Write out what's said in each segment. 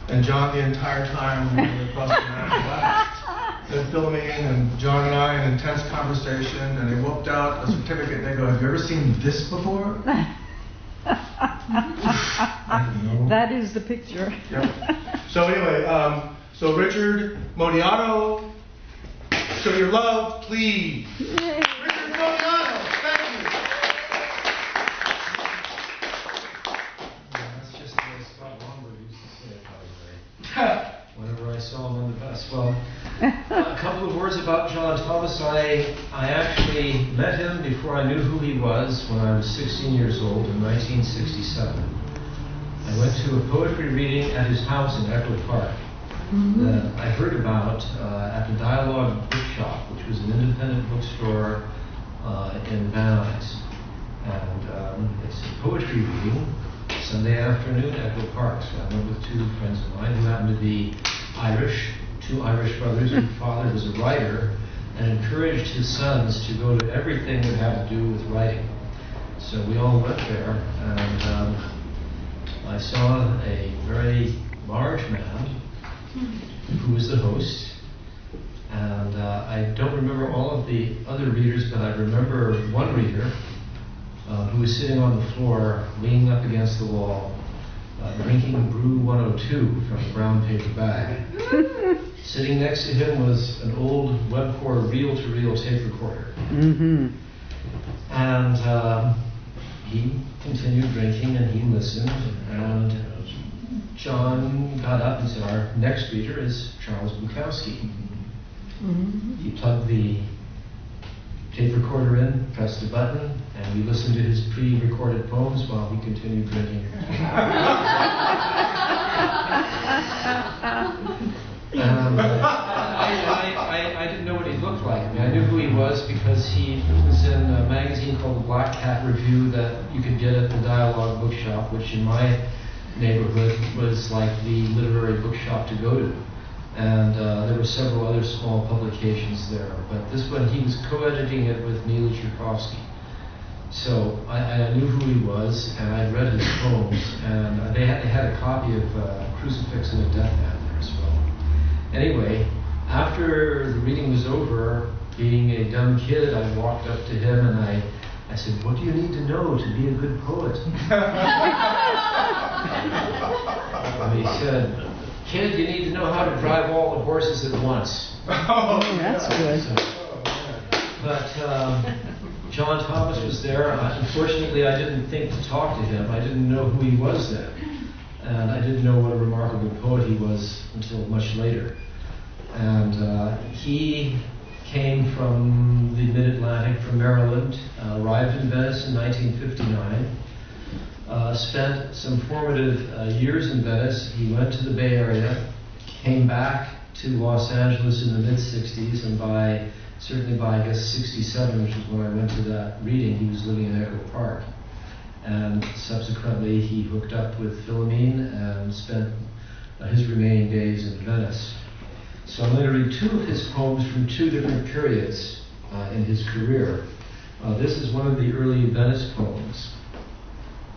And John, the entire time we were across the Manhattan, been filming, and John and I in intense conversation, and they whipped out a certificate. They go, "Have you ever seen this before?" That is the picture. Yep. So anyway, so Richard Modiano, show your love, please. Yay. Richard Modiano, thank you. That's just the way Scott Longwood used to say it, probably. Whenever I saw him on the bus. Well, a couple of words about John Thomas. I actually met him before I knew who he was when I was 16 years old in 1967. I went to a poetry reading at his house in Echo Park that I heard about at the Dialogue Bookshop, which was an independent bookstore in Van Nuys. And it's a poetry reading, Sunday afternoon at Echo Park. So I went with two friends of mine who happened to be Irish, two Irish brothers whose father was a writer and encouraged his sons to go to everything that had to do with writing. So we all went there, and I saw a very large man who was the host. And I don't remember all of the other readers, but I remember one reader who was sitting on the floor, leaning up against the wall, drinking Brew 102 from a brown paper bag. Sitting next to him was an old Webcor reel-to-reel tape recorder. And he continued drinking, and he listened, and John got up and said, "Our next reader is Charles Bukowski." He plugged the tape recorder in, pressed a button, and we listened to his pre-recorded poems while he continued drinking. I didn't know what he looked like. I mean, I knew who he was because he was in a magazine called the Black Cat Review that you could get at the Dialogue Bookshop, which in my neighborhood was like the literary bookshop to go to. And there were several other small publications there. But this one, he was co-editing it with Neil Tchaikovsky. So I knew who he was, and I read his poems. And they had a copy of Crucifix and a Death Hand there as well. Anyway, after the reading was over, being a dumb kid, I walked up to him and I said, "What do you need to know to be a good poet?" And he said, "Kid, you need to know how to drive all the horses at once." Oh, that's good. But John Thomas was there. Unfortunately, I didn't think to talk to him. I didn't know who he was then. And I didn't know what a remarkable poet he was until much later. And he came from the mid-Atlantic, from Maryland, arrived in Venice in 1959, spent some formative years in Venice. He went to the Bay Area, came back to Los Angeles in the mid-60s, and certainly by I guess 67, which is when I went to that reading, he was living in Echo Park. And subsequently he hooked up with Philomene and spent his remaining days in Venice. So I'm going to read two of his poems from two different periods in his career. This is one of the early Venice poems,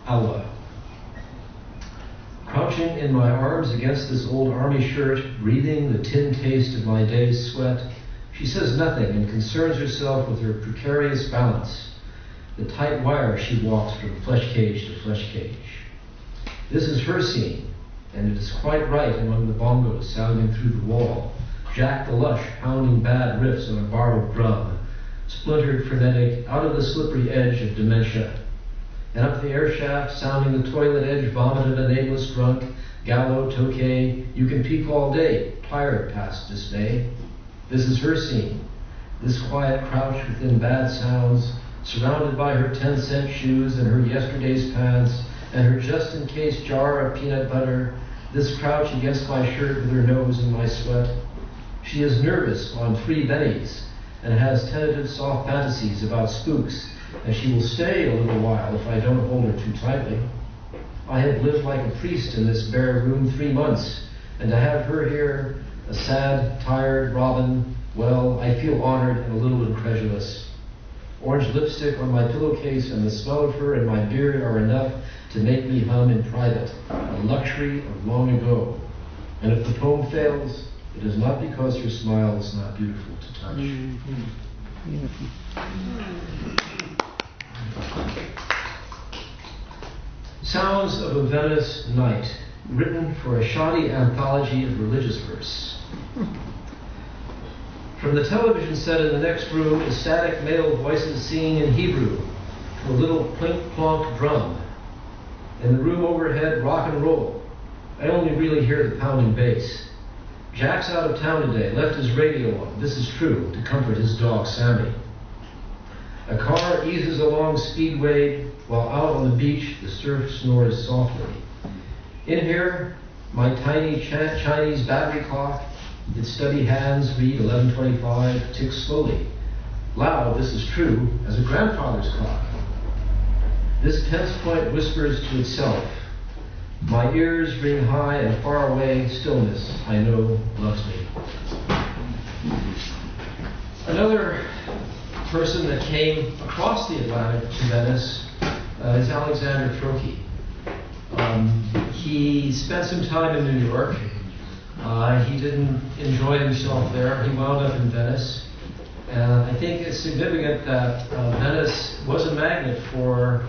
Alba. Crouching in my arms against this old army shirt, breathing the tin taste of my day's sweat, she says nothing and concerns herself with her precarious balance, the tight wire she walks from flesh cage to flesh cage. This is her scene, and it is quite right among the bongos sounding through the wall, Jack the Lush pounding bad riffs on a borrowed drum, splintered frenetic out of the slippery edge of dementia, and up the air shaft sounding the toilet edge vomit of a nameless drunk, Gallo, Tokay, you can peek all day, tired past dismay. This is her scene, this quiet crouch within bad sounds, surrounded by her 10-cent shoes and her yesterday's pants and her just-in-case jar of peanut butter, this crouch against my shirt with her nose in my sweat. She is nervous on 3 bennies and has tentative soft fantasies about spooks, and she will stay a little while if I don't hold her too tightly. I have lived like a priest in this bare room 3 months, and to have her here, a sad, tired Robin, well, I feel honored and a little incredulous. Orange lipstick on my pillowcase and the smell of her and my beard are enough to make me hum in private, a luxury of long ago. And if the poem fails, it is not because your smile is not beautiful to touch. Beautiful. Sounds of a Venice Night, written for a shoddy anthology of religious verse. From the television set in the next room, ecstatic male voices singing in Hebrew to a little plink-plonk drum. In the room overhead, rock and roll. I only really hear the pounding bass. Jack's out of town today, left his radio on, this is true, to comfort his dog Sammy. A car eases along Speedway, while out on the beach, the surf snores softly. In here, my tiny Chinese battery clock, its steady hands read 11:25, ticks slowly. Loud, this is true, as a grandfather's clock. This tense point whispers to itself. My ears ring high and far away, stillness, I know, loves me. Another person that came across the Atlantic to Venice is Alexander Trocchi. He spent some time in New York. He didn't enjoy himself there. He wound up in Venice. And I think it's significant that Venice was a magnet for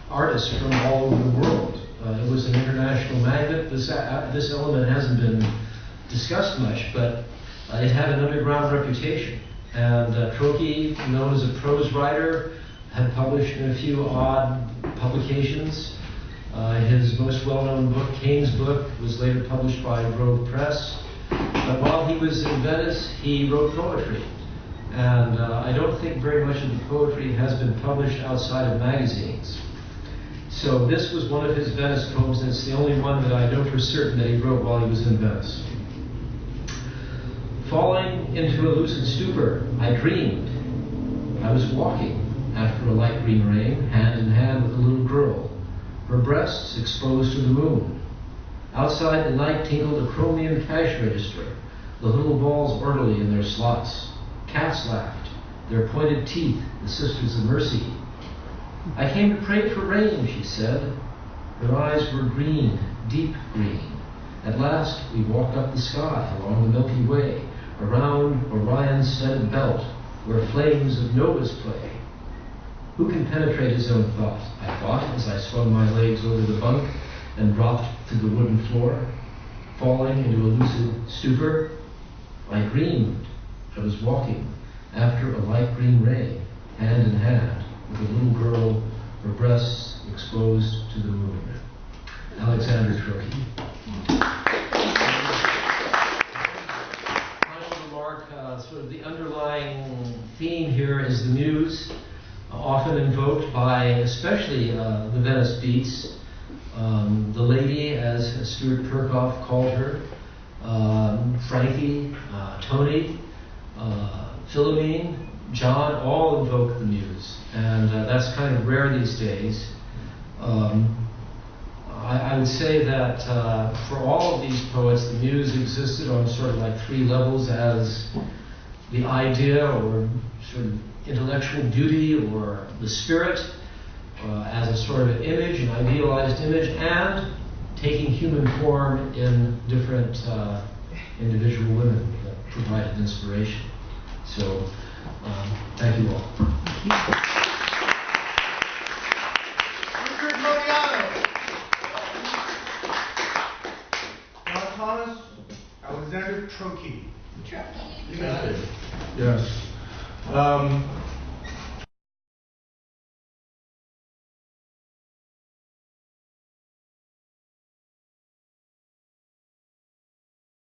artists from all over the world. It was an international magnet. This element hasn't been discussed much, but it had an underground reputation. And Trocchi, known as a prose writer, had published in a few odd publications. His most well-known book, Cain's Book, was later published by Grove Press. But while he was in Venice, he wrote poetry. And I don't think very much of the poetry has been published outside of magazines. So this was one of his Venice poems, and it's the only one that I know for certain that he wrote while he was in Venice. Falling into a lucid stupor, I dreamed. I was walking after a light green rain, hand in hand with a little girl, her breasts exposed to the moon. Outside the night tinkled a chromium cash register, the little balls orderly in their slots. Cats laughed, their pointed teeth, the sisters of mercy. I came to pray for rain, she said. Her eyes were green, deep green. At last we walked up the sky along the Milky Way, around Orion's studded belt, where flames of novas play. Who can penetrate his own thought? I thought as I swung my legs over the bunk and dropped to the wooden floor, falling into a lucid stupor. I dreamed I was walking after a light green ray, hand in hand with a little girl, her breasts exposed to the moon. Alexander Trocchi. Final remark, sort of the underlying theme here is the muse, often invoked by especially the Venice Beats, the lady, as Stuart Perkoff called her, Frankie, Tony, Philomene, John, all invoke the muse, and that's kind of rare these days. I would say that for all of these poets, the muse existed on sort of like three levels: as the idea or sort of intellectual beauty or the spirit, as a sort of an image, an idealized image, and taking human form in different individual women that provided inspiration. So, thank you all. Richard Modiano. John Thomas, Alexander Trocchi. You got it. Yes.